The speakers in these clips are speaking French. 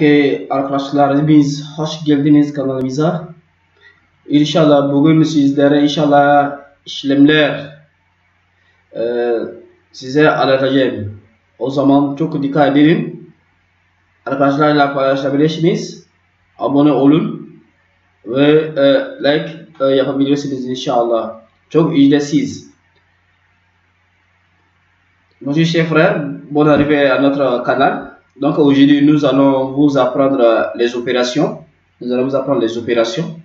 Oke arkadaşlar biz hoş geldiniz kanalımıza. İnşallah bugün sizlere işlemler size anlatacağım. O zaman çok dikkat edin. Arkadaşlarla paylaşabilirsiniz. Abone olun ve like yapabilirsiniz inşallah. Çok ücretsiz. Bonjour chers frères, bonne arrivée à notre canal. Donc aujourd'hui nous allons vous apprendre les opérations. Nous allons vous apprendre les opérations.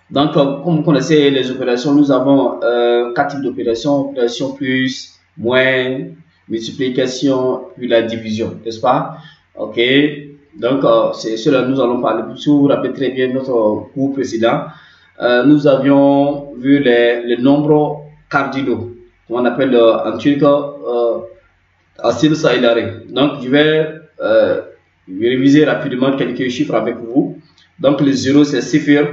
Donc comme vous connaissez les opérations, nous avons 4 types d'opérations. Opération plus, moins, multiplication, puis la division, n'est-ce pas? Ok, donc c'est cela nous allons parler. Si vous vous rappelez très bien notre cours précédent, nous avions vu les nombres cardinaux, on appelle en turc asil sayıları. Donc je vais réviser rapidement quelques chiffres avec vous. Donc le 0 c'est 0,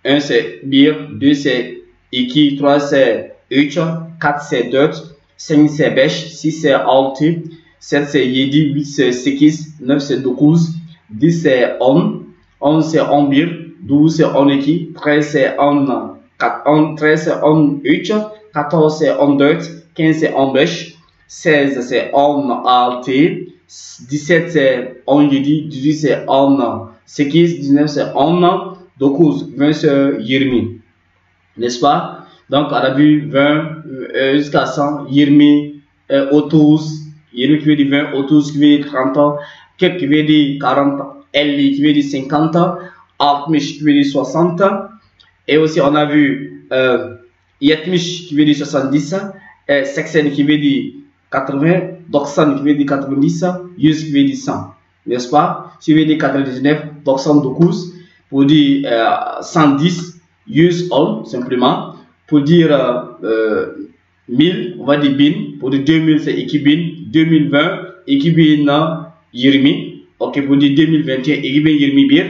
1 c'est 1, 2 c'est 2, 3 c'est 3, 4 c'est 4, 5 c'est 5, 6 c'est 6, 7 c'est 7, 8 c'est 8, 9 c'est 12, 10 c'est 11 c'est 11, 12 c'est 12, 13 c'est 4, 13 c'est 8, 14 c'est 2, 15 c'est 5, 16 c'est 6, 17 c'est 18 c'est 8, 19 c'est 12, 20 c'est 20. N'est-ce pas? Donc on a vu 20 jusqu'à 100, 20, 30, 20 qui veut dire 20, 30 qui veut dire 30, 4 qui veut dire 40, L qui veut dire 50, 60 qui veut dire 60. Et aussi on a vu 70 qui veut dire 70, 60 qui veut dire 80, 90 qui veut dire 90, 100 qui veut dire 100, n'est-ce pas? Si vous veut dire 99, 212, pour dire 110, use all simplement. Pour dire 1000, on va dire bin. Pour dire 2000, c'est ekibin. 2020, ekibin yirmi. Ok, pour dire 2021, ekibin yirmi bir.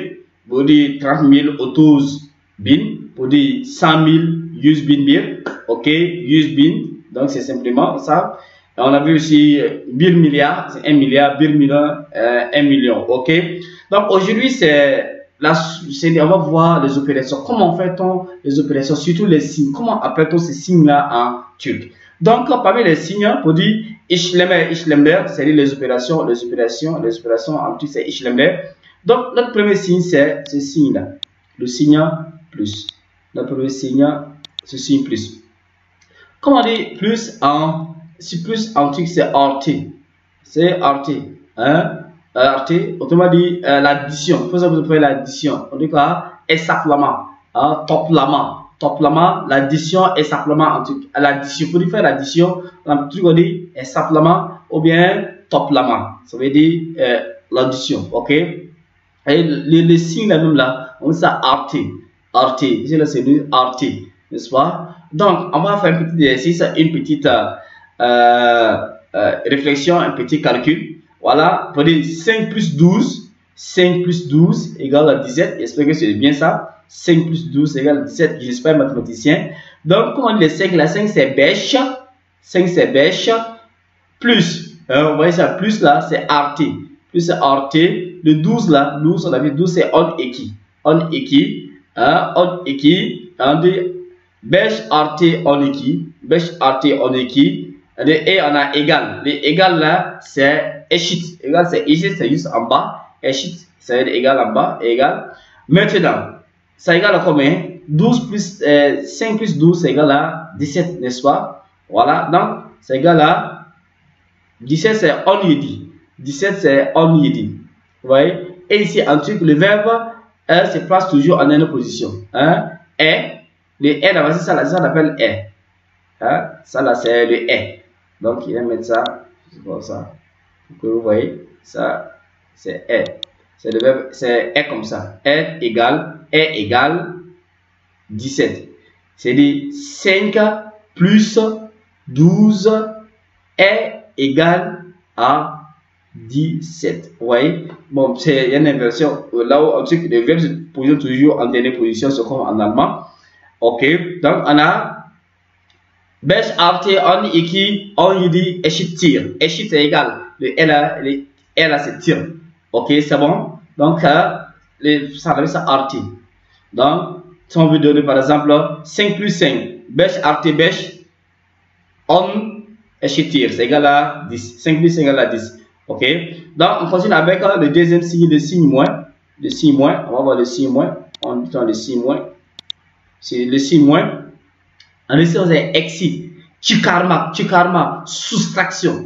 Pour dire 30 000, otuz bin. Pour dire 100 000, use bin bir. Ok, use bin. Donc c'est simplement ça. On a vu aussi 1 milliard, c'est 1 milliard, 1 million, 1 million. Ok. Donc aujourd'hui on va voir les opérations. Comment fait-on les opérations, surtout les signes? Comment appelle-t-on ces signes-là en turc? Donc parmi les signes, pour dire işlemler, c'est-à-dire les opérations en turc c'est işlemler. Donc notre premier signe c'est ce signe-là, le signe plus. Notre premier signe, ce signe plus. Comment dire plus en turc c'est RT. C'est RT. Hein? RT, autrement dit l'addition. Pour ça vous pouvez l'addition. En tout cas, essaplement. Toplama, l'addition, essaplement en turc. L'addition, pour faire l'addition, en turc on dit essaplement ou bien toplama. Ça veut dire l'addition. Ok? Et les signes là même là, on dit ça RT. RT. Ici là c'est le RT. N'est-ce pas? Donc, on va faire un petit exercice, une petite réflexion, un petit calcul. Voilà, pour dire 5 plus 12 égale à 17. J'espère que c'est bien ça. 5 plus 12 égale à 17. Je ne suis pas un mathématicien. Donc, comment on dit les 5? La 5 c'est bêche. 5 c'est bêche. Plus, on voit ça, plus là c'est RT. Plus c'est RT. Le 12 là, 12, on a vu 12 c'est on équi. On équi. On équi. On dit bêche RT on équi. Bêche RT on équi. Et on a égal. Les égal là c'est eşit. Égal c'est eşit, c'est juste en bas. Eşit, ça veut dire égal en bas. Égal. Maintenant, ça égale à combien? 12 plus 5 plus 12 c'est égal à 17, n'est-ce pas? Voilà, donc c'est égal à 17 c'est on yedi. 17 c'est on yedi. Vous voyez? Et ici en turc le verbe se place toujours en une position. Hein? Et, le est là, ça on appelle est. Hein? Ça là c'est le est. Donc il va mettre ça comme ça. Pour que vous voyez, ça c'est est. C'est le verbe, c'est est comme ça. Est égale 17. C'est-à-dire 5 plus 12 est égal à 17. Vous voyez? Bon, c'est une inversion. Là où on sait que les verbes se posent toujours en dernière position, c'est comme en allemand. Ok, donc on a 5 artı 12 17 eşittir. Eşit c'est égal. Le L là c'est tir. Ok, c'est bon. Donc, ça appelle ça arté. Donc, si on veut donner par exemple 5 plus 5, bêche, arté, bêche, on, échitir, c'est égal à 10. 5 plus 5 égale à 10. Ok. Donc, on continue avec le deuxième signe, le signe moins. Le signe moins, on va voir le signe moins. On dit le signe moins. C'est le signe moins. En ici, on a exi. Chikarma, soustraction.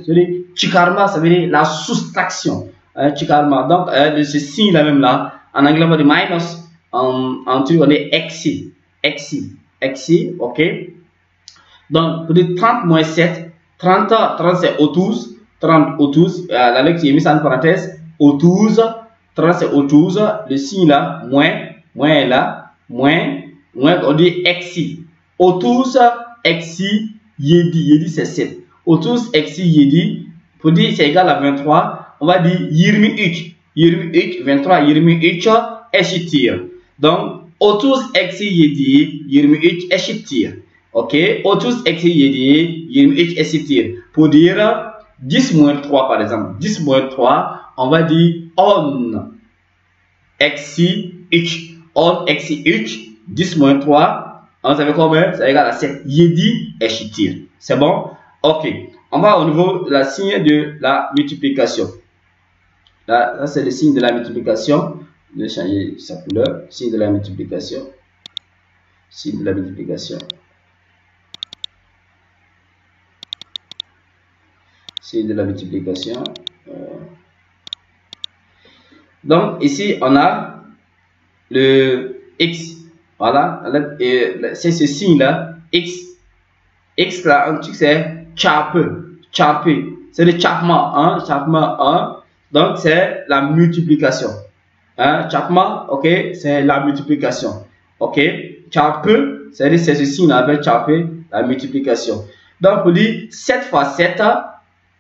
Chikarma, ça veut dire la soustraction. Chikarma. Donc, ce signe-là même là, en anglais, on va dire minus. En truc, on est exi. Exi, ok. Donc, pour dire 30 moins 7, 30 c'est O12. 30 O12. La lettre qui est mise en parenthèse. O12. 30 c'est O12. Le signe là, moins est là. Moins, on dit exi. O12, exi, yedi c'est 7. O12, exi, yedi, pour dire c'est égal à 23, on va dire yirmi 23, yirmi 3, echitir. Donc, O12, exi, yedi, yirmi 3, echitir. Ok, O12, exi, yedi, yirmi 3, echitir. Pour dire 10 moins 3 par exemple. 10 moins 3, on va dire on, exi, 10 moins 3. On savait combien? Ça égale à 7. Yedi et chitir. C'est bon? Ok. On va au niveau de la signe de la multiplication. Là, c'est le signe de la multiplication. Je vais changer sa couleur. Signe de la multiplication. Signe de la multiplication. Signe de la multiplication. Donc, ici, on a le X. Voilà, c'est ce signe-là, X. X là, un truc c'est charpé. C'est le chapement, hein, chapement 1. Donc, c'est la multiplication. Hein, chapement, ok, c'est la multiplication. Ok, charpé, c'est ce signe-là, avec charpé, la multiplication. Donc, pour dire 7 fois 7,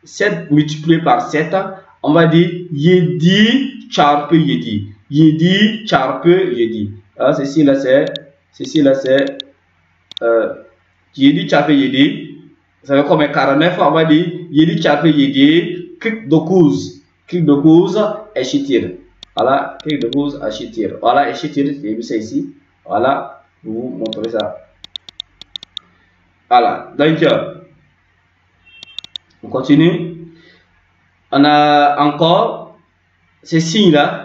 7 multiplié par 7, on va dire yedi charpé yedi. Yedi charpé yedi. Alors, ceci là c'est yedi charpé yedi, ça veut comme 49, on va dire yedi charpé yedi, clic de cause échitir. Voilà, clic de cause échitir. Voilà, échitir, j'ai vu ça ici. Voilà, je vous montrer ça. Voilà, donc on continue. On a encore ces signes là,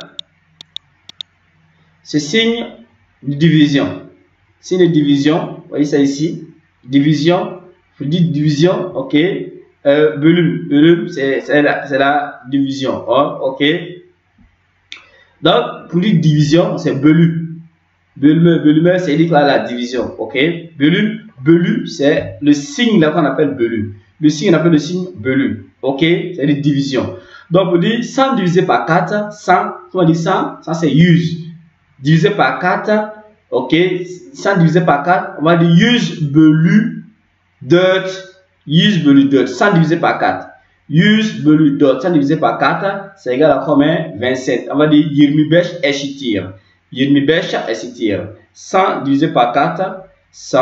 ce signe de division. Signe de division, vous voyez ça ici. Division, vous dites division, ok. Volume, c'est la division, oh, ok. Donc, pour dire division, c'est volume. Volume, c'est la division, ok. Volume, c'est le signe là qu'on appelle volume. Le signe, on appelle le signe volume, ok. C'est la division. Donc, pour dire 100 divisé par 4, 100, comment on dit 100? 100 c'est use. Divisé par 4, ok, 100 divisé par 4, on va dire use belu dot, 100 divisé par 4, use belu dot, 100 divisé par 4, c'est égal à combien? 27. On va dire yirmi bêche echitir. 100 divisé par 4, 100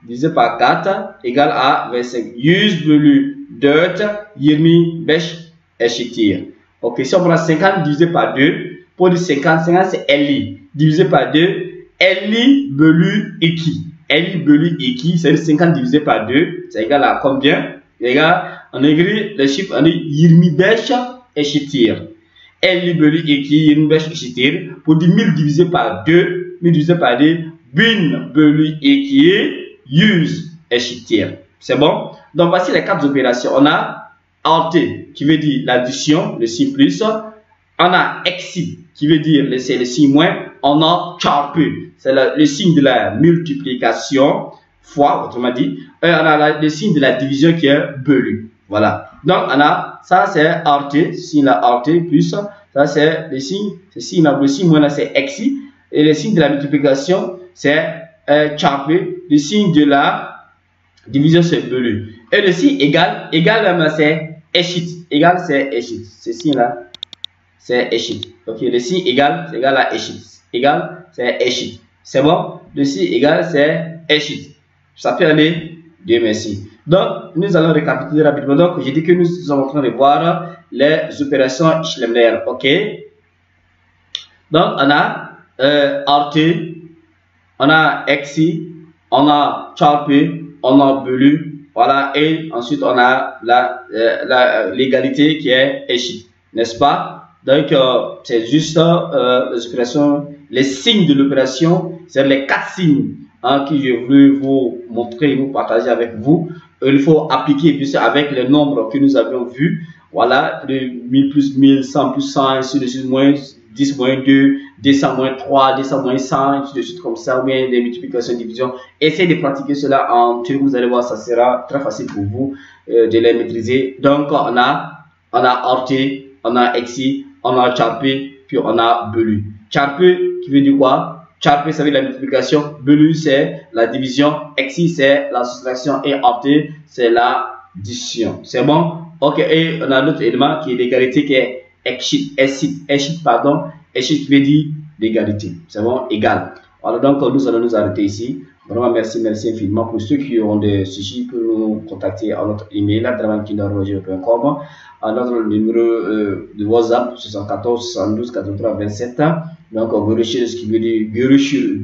divisé par 4 égale à 25. Use belu dot, yirmi bêche echitir. Ok, si on prend 50 divisé par 2, pour dire 50 c'est Li. Divisé par 2, Li belu Iki. Li belu Iki, c'est 50 divisé par 2, c'est égal à combien? On écrit le chiffre, on dit yirmi bêche echitir. Li belu Iki, yirmi bêche echitir. Pour dire 1000 divisé par 2, 1000 divisé par 2, bin belu Iki, use echitir. C'est bon? Donc voici les 4 opérations. On a arté, qui veut dire l'addition, le signe plus. On a exi, qui veut dire c'est le signe moins. On a charpé, c'est le signe de la multiplication, fois, autrement dit. Et on a le signe de la division qui est belu. Voilà. Donc, on a, ça c'est arté, signe là arté, plus, ça c'est le signe, le signe moins là c'est exi. Et le signe de la multiplication, c'est charpé. Le signe de la division, c'est belu. Et le signe égal c'est échit. Égal, c'est échit. Ce signe là, c'est échit. Ok, le signe égal, c'est égal à échit. Égal, c'est échit. C'est bon? Le signe égal, c'est échit. Ça peut aller. Dieu merci. Donc, nous allons récapituler rapidement. Donc, j'ai dit que nous sommes en train de voir les opérations Schlemmer. Ok? Donc, on a artı, on a eksi, on a çarpı, on a bölü, voilà, et ensuite on a l'égalité qui est eşit, n'est-ce pas? Donc, c'est juste les opérations, les signes de l'opération, c'est les 4 signes hein, que je voulais vous montrer, vous partager avec vous. Il faut appliquer puis avec les nombres que nous avions vus. Voilà, de 1000 plus 1000, 100 plus 100, ainsi de suite, moins 10 moins 2, 200 moins 3, 200 moins 100, ainsi de suite comme ça, ou bien des multiplications, divisions. Essayez de pratiquer cela en Turc, vous allez voir, ça sera très facile pour vous de les maîtriser. Donc, on a artı, on a eksi, on a çarpı, puis on a bölü. Çarpı qui veut dire quoi? Çarpı, ça veut dire la multiplication, bölü c'est la division, eksi c'est la soustraction et artı c'est la addition. C'est bon? Ok, et on a l'autre élément qui est l'égalité qui est eşit, pardon, eşit qui veut dire l'égalité. C'est bon? Égal. Voilà, donc nous allons nous arrêter ici. Vraiment, merci infiniment. Pour ceux qui ont des sujets, pour nous contacter à notre email, dramankinder.com, à notre numéro de WhatsApp, 74 72 83 27. Donc, Görüşürüz qui veut dire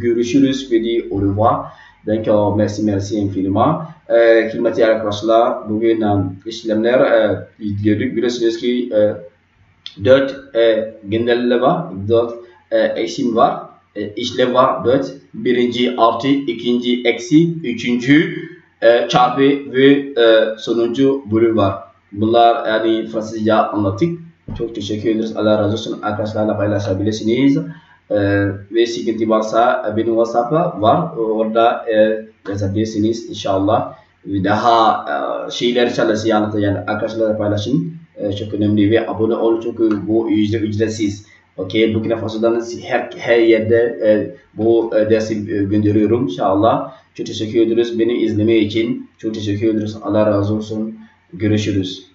Görüşürüz qui veut dire au revoir. Donc, merci infiniment. Klimati arkadaşlar, bugün işlemler gördük. Biliyorsunuz ki 4 genelleme var, 4 eşim var, işlem var 4. Birinci artı, ikinci eksi, üçüncü çarpı ve sonuncu bölü var. Bunlar yani Fransızca anlattık. Çok teşekkür ederiz. Allah razı olsun. Arkadaşlarla paylaşabilirsiniz. Ve sıkıntı varsa benim WhatsApp'a var. Orada yazabilirsiniz inşallah. Daha şeyler inşallah anlatacağım. Arkadaşlarla paylaşın. Çok önemli ve abone olun çünkü bu ücretsiz. Okay, Burkina Faso'dan her yerde bu dersi gönderiyorum inşallah. Çok teşekkür ederiz beni izlemeye için. Çok teşekkür ederiz. Allah razı olsun. Görüşürüz.